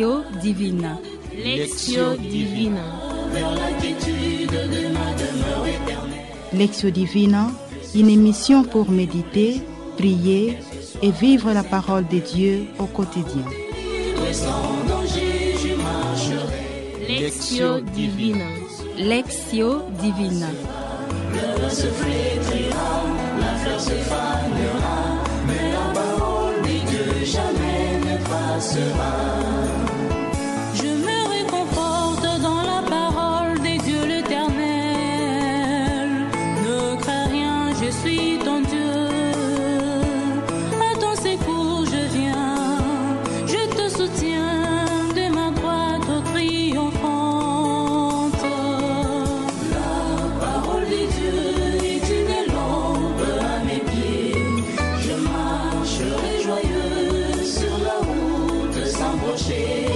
Lectio Divina. Lectio Divina. Lectio Divina, une émission pour méditer, prier et vivre la parole de Dieu au quotidien. Lectio Divina. Lectio Divina. Le se flétrira, la fleur se fanera, mais la parole de Dieu jamais ne passera. Je me réconforte dans la parole de Dieu l'Éternel. Ne crains rien, je suis ton Dieu. À ton secours je viens, je te soutiens de ma droite triomphante. La parole de Dieu est une lampe à mes pieds. Je marcherai joyeux sur la route sans broncher.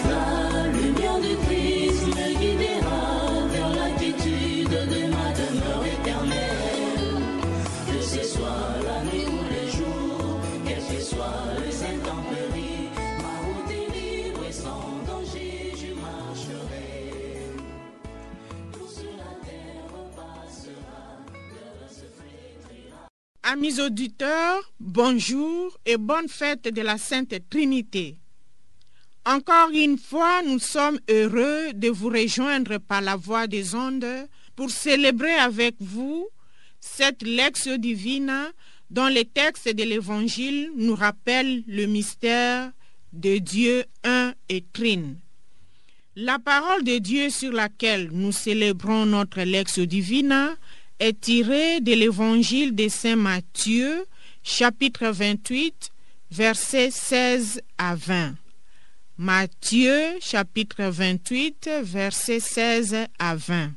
La lumière de Christ me guidera vers la quiétude de ma demeure éternelle. Que ce soit la nuit ou le jour, quelles que soient les intempéries, ma route est libre et sans danger je marcherai. Tout sur la terre passera, l'heure se flétrira. Amis auditeurs, bonjour et bonne fête de la Sainte Trinité. Encore une fois, nous sommes heureux de vous rejoindre par la voie des ondes pour célébrer avec vous cette Lectio Divina dont les textes de l'Évangile nous rappellent le mystère de Dieu un et trine. La parole de Dieu sur laquelle nous célébrons notre Lectio Divina est tirée de l'Évangile de Saint Matthieu, chapitre 28, versets 16 à 20. Matthieu, chapitre 28, versets 16 à 20.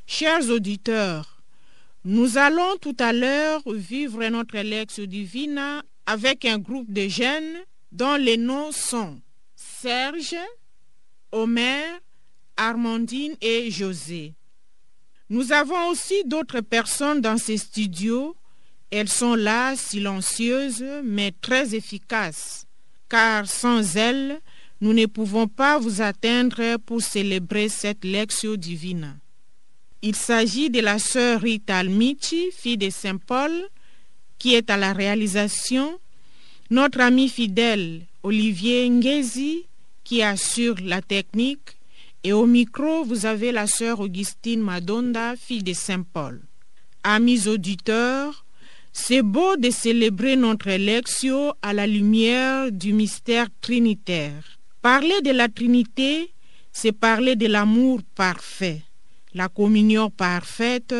Chers auditeurs, nous allons tout à l'heure vivre notre Lectio Divina avec un groupe de jeunes dont les noms sont Serge, Omer, Armandine et José. Nous avons aussi d'autres personnes dans ces studios. Elles sont là, silencieuses, mais très efficaces, car sans elles, nous ne pouvons pas vous atteindre pour célébrer cette Lectio Divina. Il s'agit de la sœur Rita Almici, fille de Saint Paul, qui est à la réalisation, notre ami fidèle Olivier Ngezi, qui assure la technique, et au micro, vous avez la sœur Augustine Madonda, fille de Saint Paul. Amis auditeurs, c'est beau de célébrer notre Lectio à la lumière du mystère trinitaire. Parler de la Trinité, c'est parler de l'amour parfait, la communion parfaite,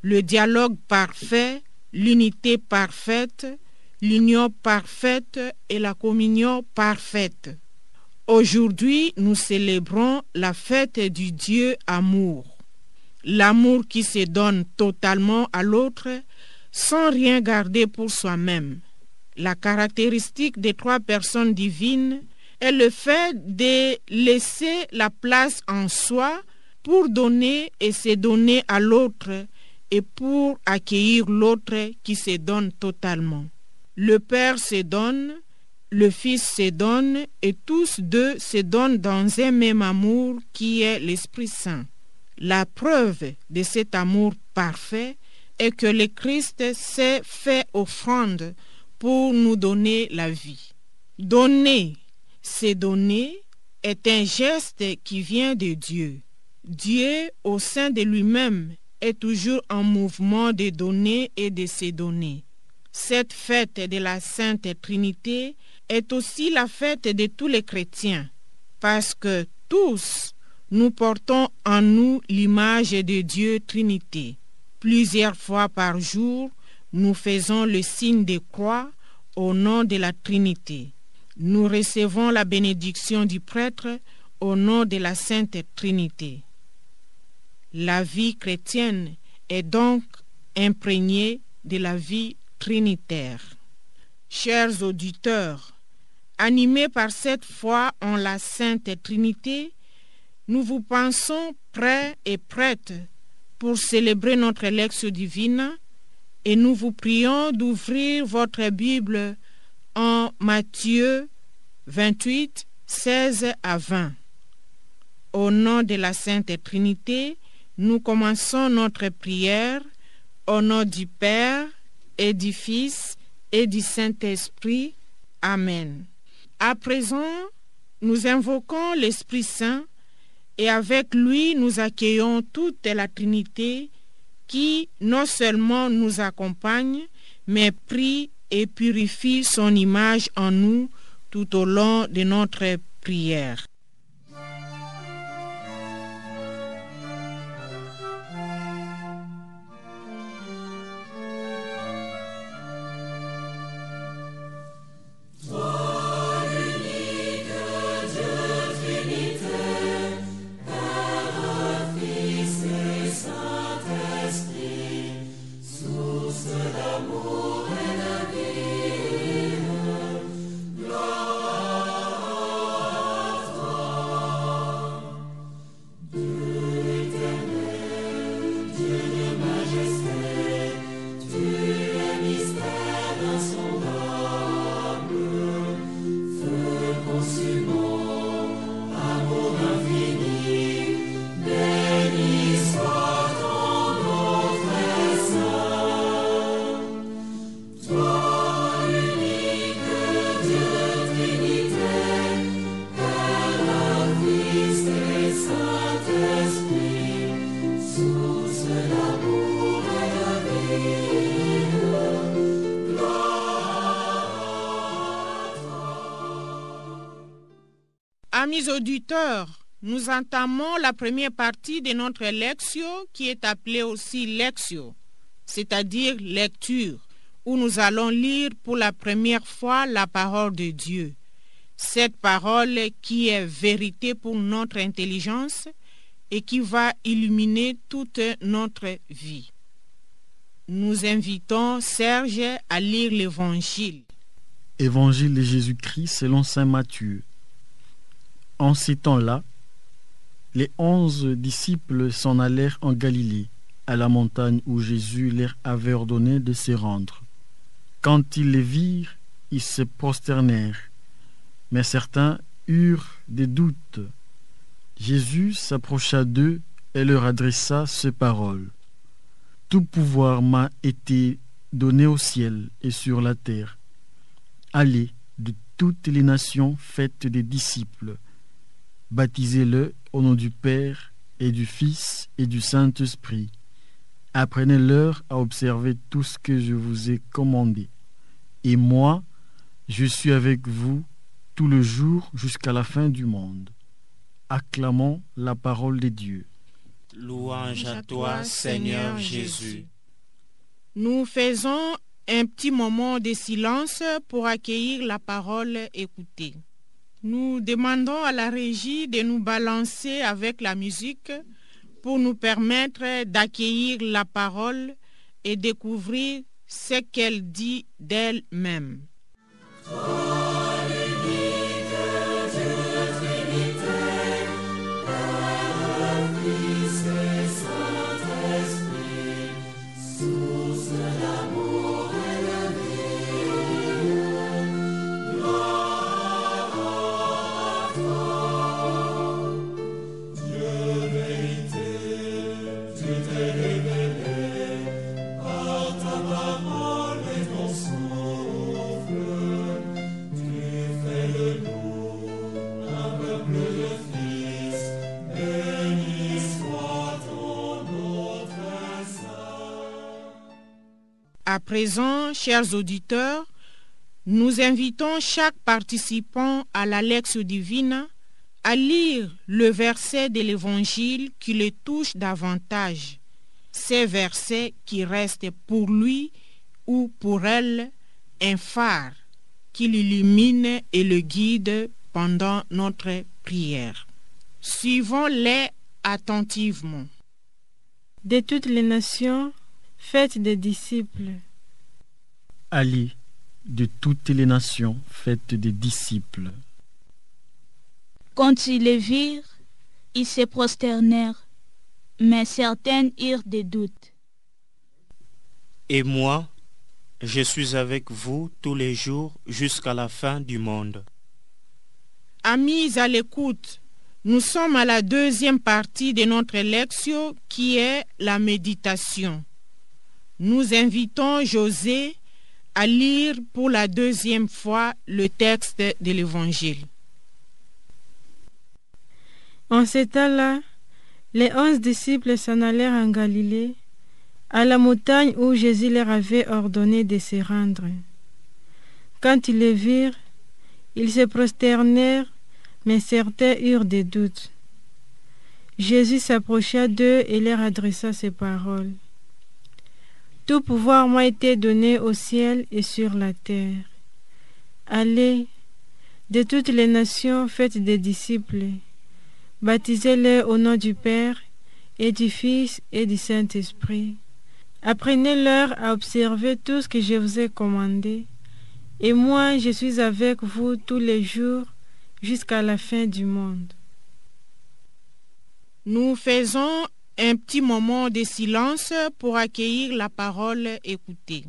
le dialogue parfait, l'unité parfaite, l'union parfaite et la communion parfaite. Aujourd'hui, nous célébrons la fête du Dieu amour. L'amour qui se donne totalement à l'autre sans rien garder pour soi-même. La caractéristique des trois personnes divines est le fait de laisser la place en soi pour donner et se donner à l'autre et pour accueillir l'autre qui se donne totalement. Le Père se donne, le Fils se donne et tous deux se donnent dans un même amour qui est l'Esprit Saint. La preuve de cet amour parfait est que le Christ s'est fait offrande pour nous donner la vie. Donner, se donner, est un geste qui vient de Dieu. Dieu, au sein de lui-même, est toujours en mouvement de donner et de se donner. Cette fête de la Sainte Trinité est aussi la fête de tous les chrétiens, parce que tous, nous portons en nous l'image de Dieu Trinité. Plusieurs fois par jour, nous faisons le signe de croix au nom de la Trinité. Nous recevons la bénédiction du prêtre au nom de la Sainte Trinité. La vie chrétienne est donc imprégnée de la vie trinitaire. Chers auditeurs, animés par cette foi en la Sainte Trinité, nous vous pensons prêts et prêtes pour célébrer notre Lectio Divina et nous vous prions d'ouvrir votre Bible en Matthieu 28, 16 à 20. Au nom de la Sainte Trinité, nous commençons notre prière au nom du Père et du Fils et du Saint-Esprit. Amen. À présent, nous invoquons l'Esprit Saint et avec lui nous accueillons toute la Trinité qui non seulement nous accompagne, mais prie et purifie son image en nous tout au long de notre prière. Amis auditeurs, nous entamons la première partie de notre lectio qui est appelée aussi lectio, c'est-à-dire lecture, où nous allons lire pour la première fois la parole de Dieu. Cette parole qui est vérité pour notre intelligence et qui va illuminer toute notre vie. Nous invitons Serge à lire l'Évangile. Évangile de Jésus-Christ selon saint Matthieu. En ces temps-là, les 11 disciples s'en allèrent en Galilée, à la montagne où Jésus leur avait ordonné de se rendre. Quand ils les virent, ils se prosternèrent, mais certains eurent des doutes. Jésus s'approcha d'eux et leur adressa ces paroles. « Tout pouvoir m'a été donné au ciel et sur la terre. Allez de toutes les nations, faites des disciples. Baptisez-le au nom du Père et du Fils et du Saint-Esprit. Apprenez-leur à observer tout ce que je vous ai commandé. Et moi, je suis avec vous tout le jour jusqu'à la fin du monde. » Acclamons la parole de Dieu. Louange à toi, Seigneur Jésus. Nous faisons un petit moment de silence pour accueillir la parole écoutée. Nous demandons à la régie de nous balancer avec la musique pour nous permettre d'accueillir la parole et découvrir ce qu'elle dit d'elle-même. À présent, chers auditeurs, nous invitons chaque participant à la Lectio Divina à lire le verset de l'Évangile qui le touche davantage. Ces versets qui restent pour lui ou pour elle un phare qui l'illumine et le guide pendant notre prière. Suivons-les attentivement. De toutes les nations, faites des disciples. Allez de toutes les nations, faites des disciples. Quand ils les virent, ils se prosternèrent, mais certains eurent des doutes. Et moi, je suis avec vous tous les jours jusqu'à la fin du monde. Amis à l'écoute, nous sommes à la deuxième partie de notre lecture qui est la méditation. Nous invitons José à lire pour la deuxième fois le texte de l'Évangile. En ce temps-là, les 11 disciples s'en allèrent en Galilée, à la montagne où Jésus leur avait ordonné de se rendre. Quand ils le virent, ils se prosternèrent, mais certains eurent des doutes. Jésus s'approcha d'eux et leur adressa ces paroles. « Tout pouvoir m'a été donné au ciel et sur la terre. Allez, de toutes les nations, faites des disciples. Baptisez-les au nom du Père et du Fils et du Saint-Esprit. Apprenez-leur à observer tout ce que je vous ai commandé. Et moi, je suis avec vous tous les jours jusqu'à la fin du monde. » Nous faisons un petit moment de silence pour accueillir la parole écoutée.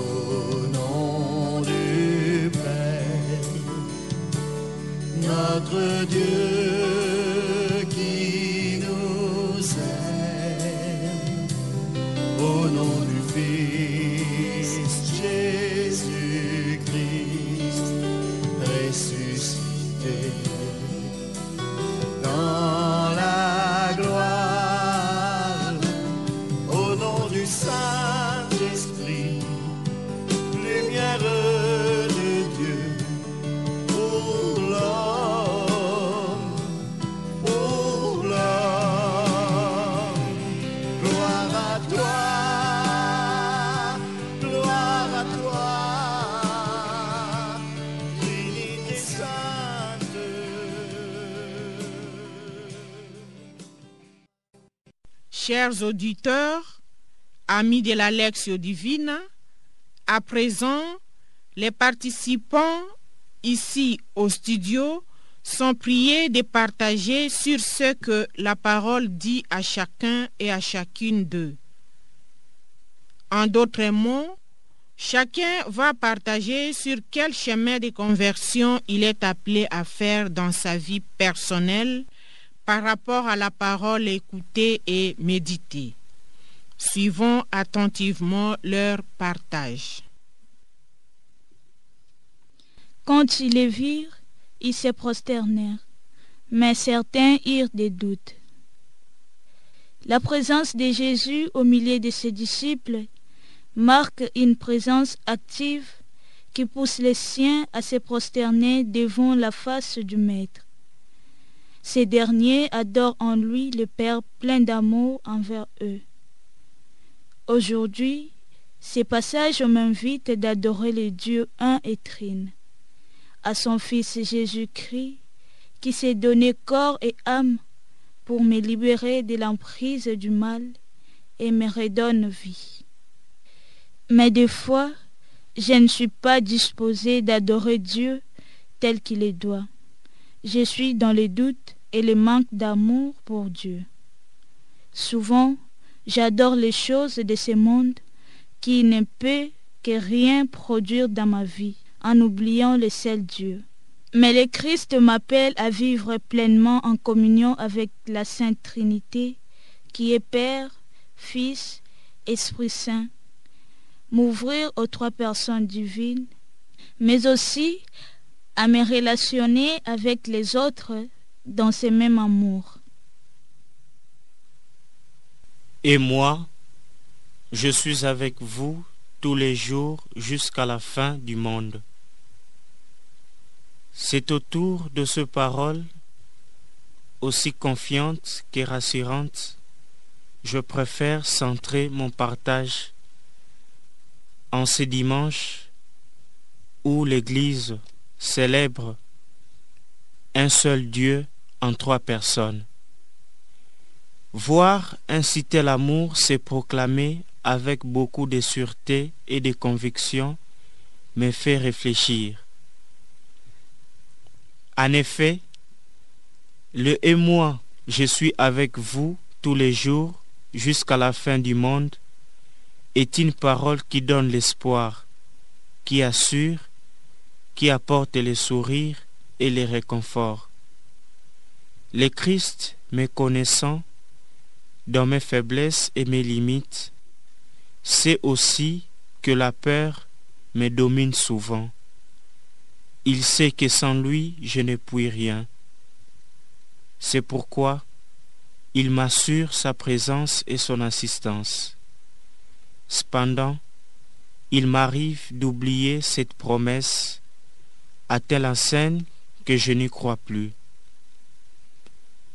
Au nom du Père, notre Dieu qui nous aime, au nom du Fils Jésus-Christ, ressuscité dans la gloire, au nom du Saint-Esprit, lumière de Dieu pour l'homme, pour l'homme. Gloire à toi, Trinité Sainte. Chers auditeurs, amis de la Lectio Divina, à présent, les participants ici au studio sont priés de partager sur ce que la parole dit à chacun et à chacune d'eux. En d'autres mots, chacun va partager sur quel chemin de conversion il est appelé à faire dans sa vie personnelle par rapport à la parole écoutée et méditée. Suivons attentivement leur partage. Quand ils les virent, ils se prosternèrent, mais certains eurent des doutes. La présence de Jésus au milieu de ses disciples marque une présence active qui pousse les siens à se prosterner devant la face du Maître. Ces derniers adorent en lui le Père plein d'amour envers eux. Aujourd'hui, ces passages m'invitent d'adorer le Dieu un et trine, à son Fils Jésus-Christ, qui s'est donné corps et âme pour me libérer de l'emprise du mal et me redonne vie. Mais des fois, je ne suis pas disposée d'adorer Dieu tel qu'il le doit. Je suis dans le doute et le manque d'amour pour Dieu. Souvent, j'adore les choses de ce monde qui ne peut que rien produire dans ma vie, en oubliant le seul Dieu. Mais le Christ m'appelle à vivre pleinement en communion avec la Sainte Trinité, qui est Père, Fils, Esprit Saint, m'ouvrir aux trois personnes divines, mais aussi à me relationner avec les autres dans ce même amour. Et moi, je suis avec vous tous les jours jusqu'à la fin du monde. C'est autour de ces paroles, aussi confiantes que rassurantes, je préfère centrer mon partage en ce dimanche où l'Église célèbre un seul Dieu en trois personnes. Voir ainsi tel amour se proclamer avec beaucoup de sûreté et de conviction me fait réfléchir. En effet, Le « et moi, je suis avec vous tous les jours jusqu'à la fin du monde » est une parole qui donne l'espoir, qui assure, qui apporte le sourire et le réconfort. Le Christ, me connaissant, dans mes faiblesses et mes limites, sait aussi que la peur me domine souvent. Il sait que sans lui, je ne puis rien. C'est pourquoi il m'assure sa présence et son assistance. Cependant, il m'arrive d'oublier cette promesse à telle enseigne que je n'y crois plus.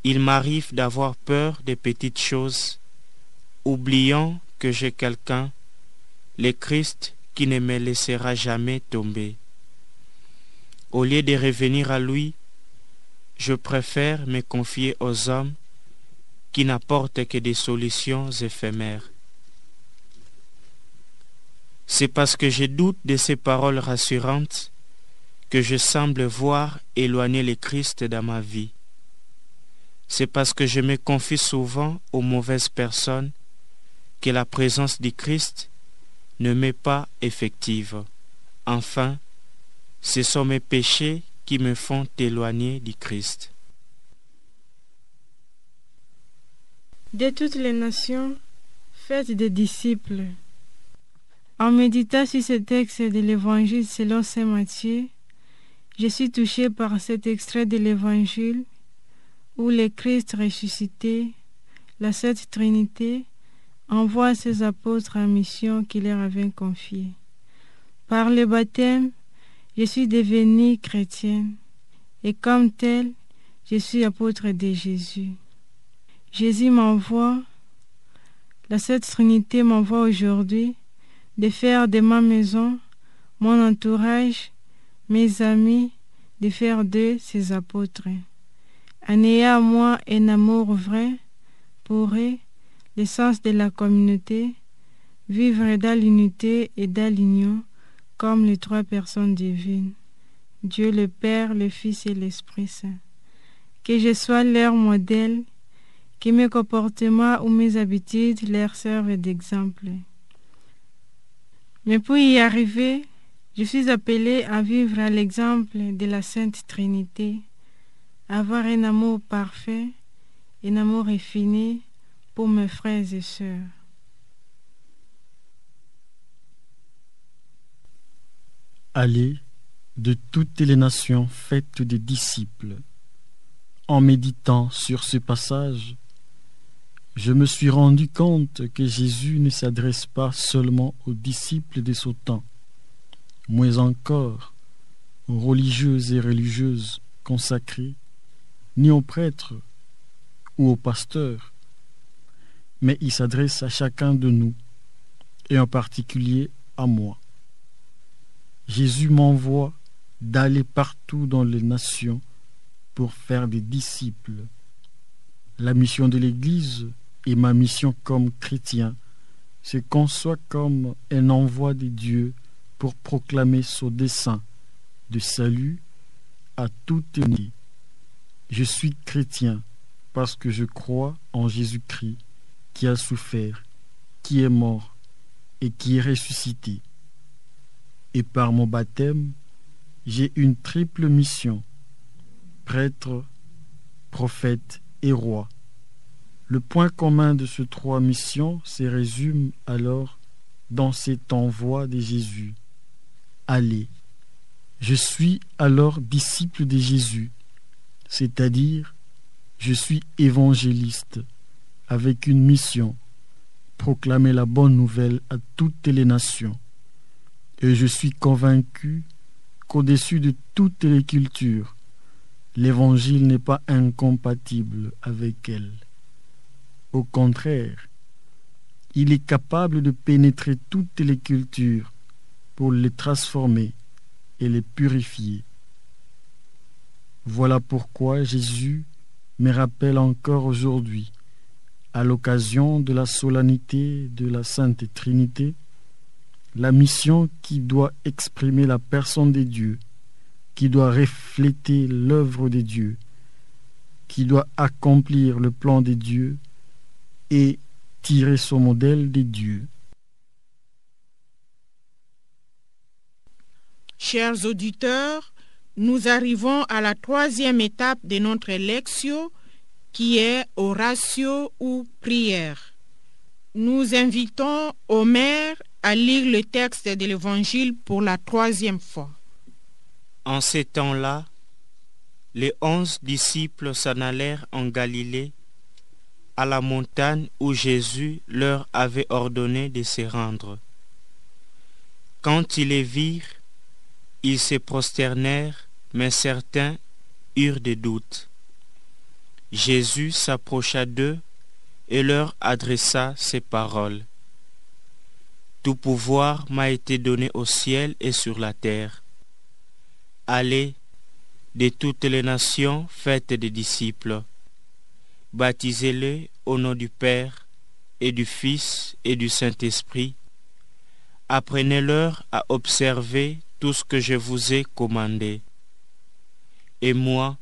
Il m'arrive d'avoir peur des petites choses, oubliant que j'ai quelqu'un, le Christ, qui ne me laissera jamais tomber. Au lieu de revenir à lui, je préfère me confier aux hommes qui n'apportent que des solutions éphémères. C'est parce que je doute de ces paroles rassurantes que je semble voir éloigner le Christ dans ma vie. C'est parce que je me confie souvent aux mauvaises personnes que la présence du Christ ne m'est pas effective. Enfin, ce sont mes péchés qui me font éloigner du Christ. De toutes les nations, faites des disciples. En méditant sur ce texte de l'Évangile selon saint Matthieu, je suis touché par cet extrait de l'Évangile où le Christ ressuscité, la Sainte Trinité, envoie ses apôtres en mission qu'il leur avait confiée. Par le baptême, je suis devenue chrétienne et comme telle, je suis apôtre de Jésus. Jésus m'envoie, la Sainte Trinité m'envoie aujourd'hui de faire de ma maison, mon entourage, mes amis, de faire d'eux ses apôtres. En ayant à moi un amour vrai pour eux, l'essence de la communauté, vivre dans l'unité et dans l'union comme les trois personnes divines, Dieu le Père, le Fils et l'Esprit Saint. Que je sois leur modèle, que mes comportements ou mes habitudes leur servent d'exemple. Mais pour y arriver, je suis appelée à vivre à l'exemple de la Sainte Trinité, avoir un amour parfait, un amour infini pour mes frères et sœurs. Allez de toutes les nations, faites des disciples. En méditant sur ce passage, je me suis rendu compte que Jésus ne s'adresse pas seulement aux disciples de son temps, moins encore aux religieuses et religieuses consacrées, ni aux prêtres ou aux pasteurs, mais il s'adresse à chacun de nous, et en particulier à moi. Jésus m'envoie d'aller partout dans les nations pour faire des disciples. La mission de l'Église et ma mission comme chrétien se conçoit comme un envoi de Dieu pour proclamer son dessein de salut à toute humanité. Je suis chrétien parce que je crois en Jésus-Christ qui a souffert, qui est mort et qui est ressuscité. Et par mon baptême, j'ai une triple mission, prêtre, prophète et roi. Le point commun de ces trois missions se résume alors dans cet envoi de Jésus. Allez. Je suis alors disciple de Jésus, c'est-à-dire je suis évangéliste avec une mission, proclamer la bonne nouvelle à toutes les nations. Et je suis convaincu qu'au-dessus de toutes les cultures, l'évangile n'est pas incompatible avec elles. Au contraire, il est capable de pénétrer toutes les cultures pour les transformer et les purifier. Voilà pourquoi Jésus me rappelle encore aujourd'hui, à l'occasion de la solennité de la Sainte Trinité, la mission qui doit exprimer la personne de Dieu, qui doit refléter l'œuvre de Dieu, qui doit accomplir le plan de Dieu et tirer son modèle de Dieu. Chers auditeurs, nous arrivons à la troisième étape de notre lectio qui est oratio ou prière. Nous invitons Omer à lire le texte de l'Évangile pour la troisième fois. En ces temps-là, les 11 disciples s'en allèrent en Galilée, à la montagne où Jésus leur avait ordonné de se rendre. Quand ils les virent, ils se prosternèrent, mais certains eurent des doutes. Jésus s'approcha d'eux et leur adressa ces paroles. Tout pouvoir m'a été donné au ciel et sur la terre. Allez de toutes les nations, faites des disciples. Baptisez-les au nom du Père et du Fils et du Saint-Esprit. Apprenez-leur à observer tout ce que je vous ai commandé. Et moi,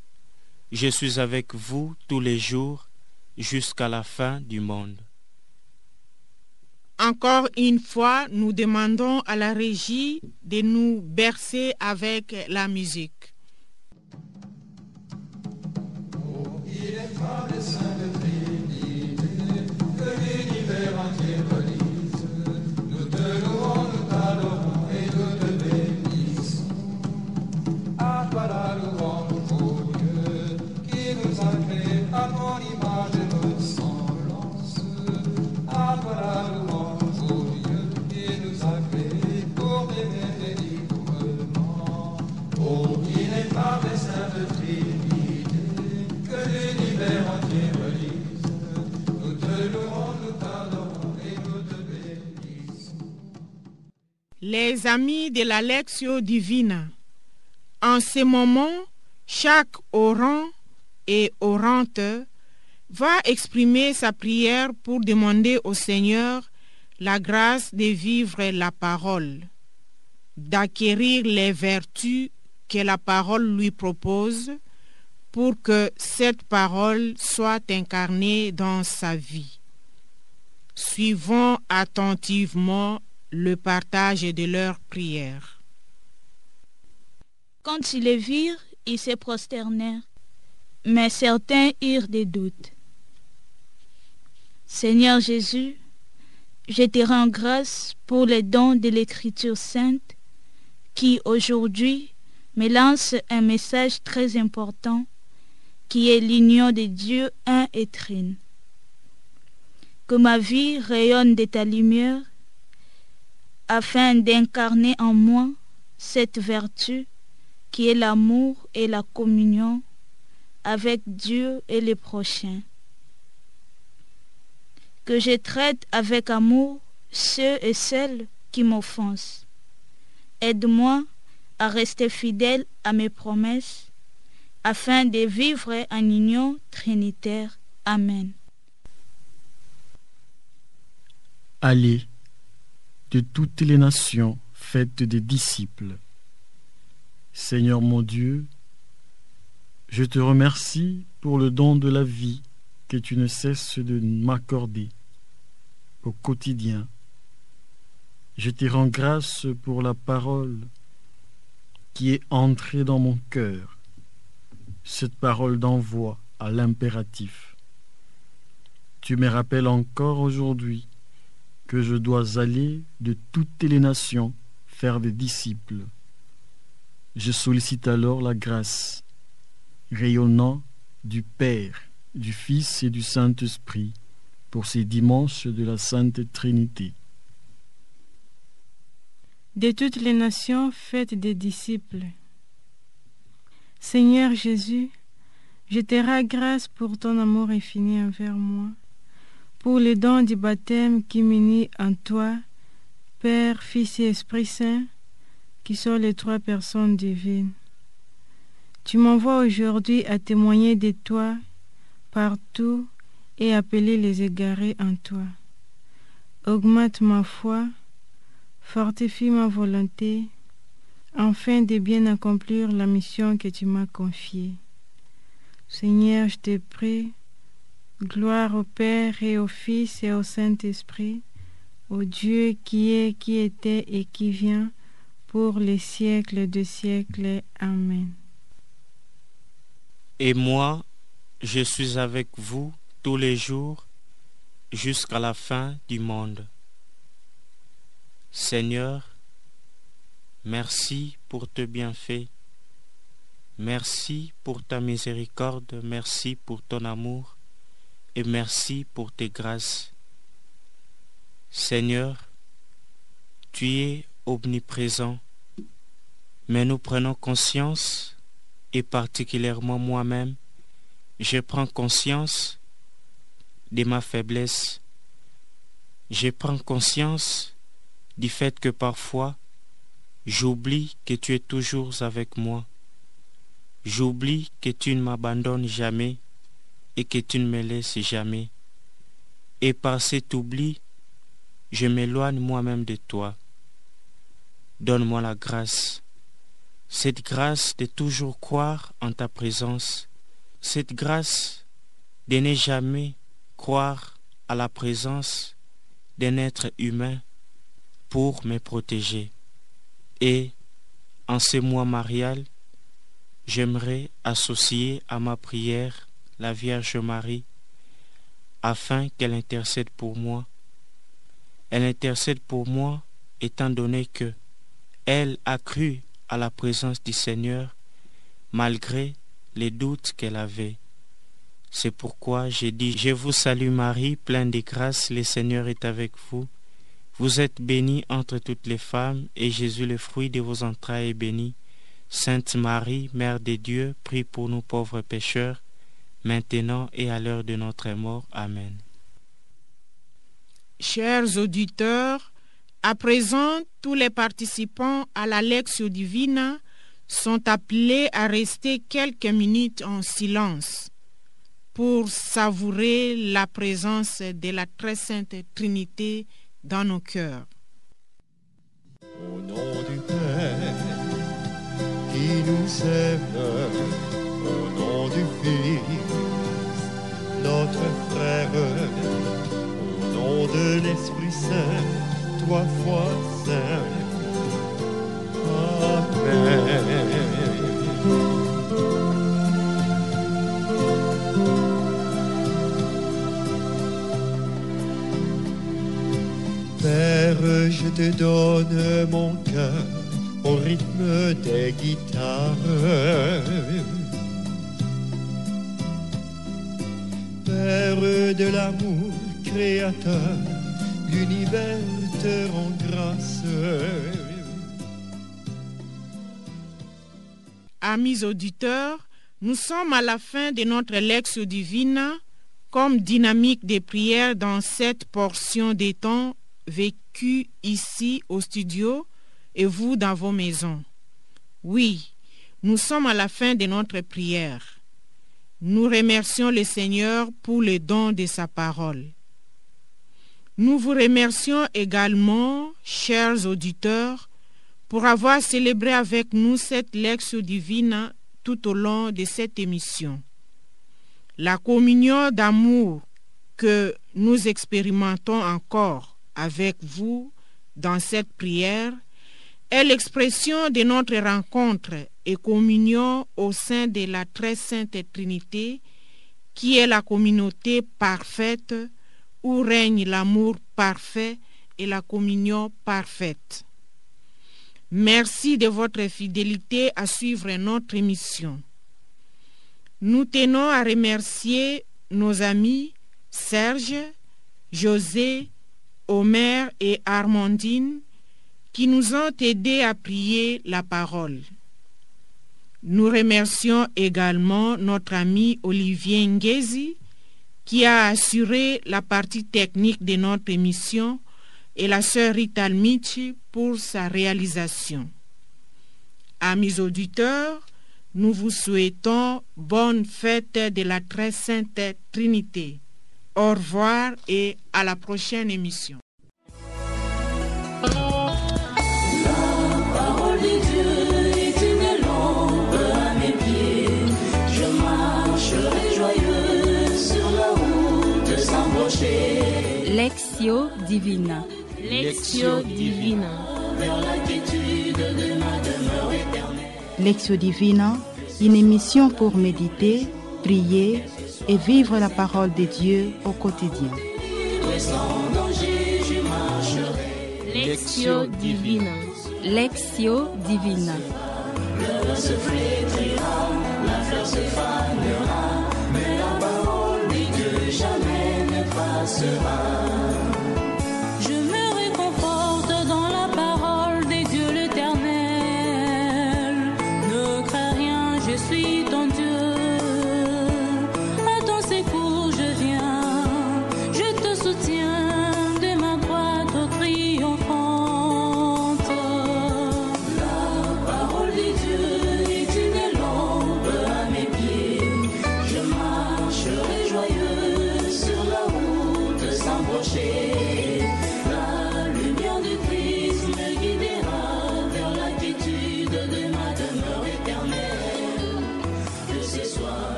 je suis avec vous tous les jours jusqu'à la fin du monde. Encore une fois, nous demandons à la régie de nous bercer avec la musique. Les amis de la Lectio Divina, en ce moment, chaque orant et orante va exprimer sa prière pour demander au Seigneur la grâce de vivre la parole, d'acquérir les vertus que la parole lui propose pour que cette parole soit incarnée dans sa vie. Suivons attentivement le partage de leurs prières. Quand ils les virent, ils se prosternèrent, mais certains eurent des doutes. Seigneur Jésus, je te rends grâce pour les dons de l'Écriture sainte qui aujourd'hui me lance un message très important qui est l'union de Dieu un et trine. Que ma vie rayonne de ta lumière afin d'incarner en moi cette vertu qui est l'amour et la communion avec Dieu et les prochains. Que je traite avec amour ceux et celles qui m'offensent. Aide-moi à rester fidèle à mes promesses afin de vivre en union trinitaire. Amen. Allez de toutes les nations, faites des disciples. Seigneur mon Dieu, je te remercie pour le don de la vie que tu ne cesses de m'accorder au quotidien. Je te rends grâce pour la parole qui est entrée dans mon cœur, cette parole d'envoi à l'impératif. Tu me rappelles encore aujourd'hui que je dois aller de toutes les nations faire des disciples. Je sollicite alors la grâce rayonnant du Père, du Fils et du Saint-Esprit pour ces dimanches de la Sainte Trinité. De toutes les nations, faites des disciples. Seigneur Jésus, je te rends grâce pour ton amour infini envers moi, pour le don du baptême qui m'unit en toi, Père, Fils et Esprit Saint, qui sont les trois personnes divines. Tu m'envoies aujourd'hui à témoigner de toi partout et appeler les égarés en toi. Augmente ma foi, fortifie ma volonté, afin de bien accomplir la mission que tu m'as confiée. Seigneur, je te prie, gloire au Père et au Fils et au Saint-Esprit, au Dieu qui est, qui était et qui vient, pour les siècles de siècles. Amen. Et moi, je suis avec vous tous les jours jusqu'à la fin du monde. Seigneur, merci pour tes bienfaits. Merci pour ta miséricorde, merci pour ton amour et merci pour tes grâces. Seigneur, tu es omniprésent, mais nous prenons conscience, et particulièrement moi-même, je prends conscience de ma faiblesse. Je prends conscience du fait que parfois, j'oublie que tu es toujours avec moi. J'oublie que tu ne m'abandonnes jamais et que tu ne me laisses jamais. Et par cet oubli, je m'éloigne moi-même de toi. Donne-moi la grâce, cette grâce de toujours croire en ta présence, cette grâce de ne jamais croire à la présence d'un être humain pour me protéger. Et en ce mois marial, j'aimerais associer à ma prière la Vierge Marie afin qu'elle intercède pour moi. Elle intercède pour moi étant donné que elle a cru à la présence du Seigneur malgré les doutes qu'elle avait. C'est pourquoi j'ai dit: je vous salue Marie, pleine de grâce, le Seigneur est avec vous. Vous êtes bénie entre toutes les femmes, et Jésus, le fruit de vos entrailles, est béni. Sainte Marie, Mère de Dieu, prie pour nous pauvres pécheurs, maintenant et à l'heure de notre mort. Amen. Chers auditeurs, à présent, tous les participants à la Lectio Divina sont appelés à rester quelques minutes en silence pour savourer la présence de la très sainte Trinité dans nos cœurs. Au nom du Père qui nous aime, au nom du Fils, notre frère, au nom de l'Esprit Saint, trois fois saint. Amen. Père, je te donne mon cœur au rythme des guitares. Père de l'amour créateur, l'univers te rend grâce. Amis auditeurs, nous sommes à la fin de notre Lectio Divina comme dynamique de prière dans cette portion des temps vécu ici au studio et vous dans vos maisons. Oui, nous sommes à la fin de notre prière. Nous remercions le Seigneur pour le don de sa parole. Nous vous remercions également, chers auditeurs, pour avoir célébré avec nous cette Lectio Divina tout au long de cette émission. La communion d'amour que nous expérimentons encore avec vous dans cette prière est l'expression de notre rencontre et communion au sein de la très sainte Trinité, qui est la communauté parfaite où règne l'amour parfait et la communion parfaite. Merci de votre fidélité à suivre notre émission. Nous tenons à remercier nos amis Serge, José, Omer et Armandine qui nous ont aidés à prier la parole. Nous remercions également notre ami Olivier Ngezi qui a assuré la partie technique de notre émission et la sœur Rita Michi pour sa réalisation. Amis auditeurs, nous vous souhaitons bonne fête de la très sainte Trinité. Au revoir et à la prochaine émission. La parole de Dieu est une lampe à mes pieds. Je marche rocher. Lectio Divina. Lectio Divina. Vers la quiétude de ma demeure éternelle. Lectio Divina, une émission pour méditer, prier et vivre la parole de Dieu au quotidien. Et sans danger, je marcherai. Lectio Divina. Lectio Divina. Le vent se flétrira, la fleur se fanera, mais la parole de Dieu jamais ne passera.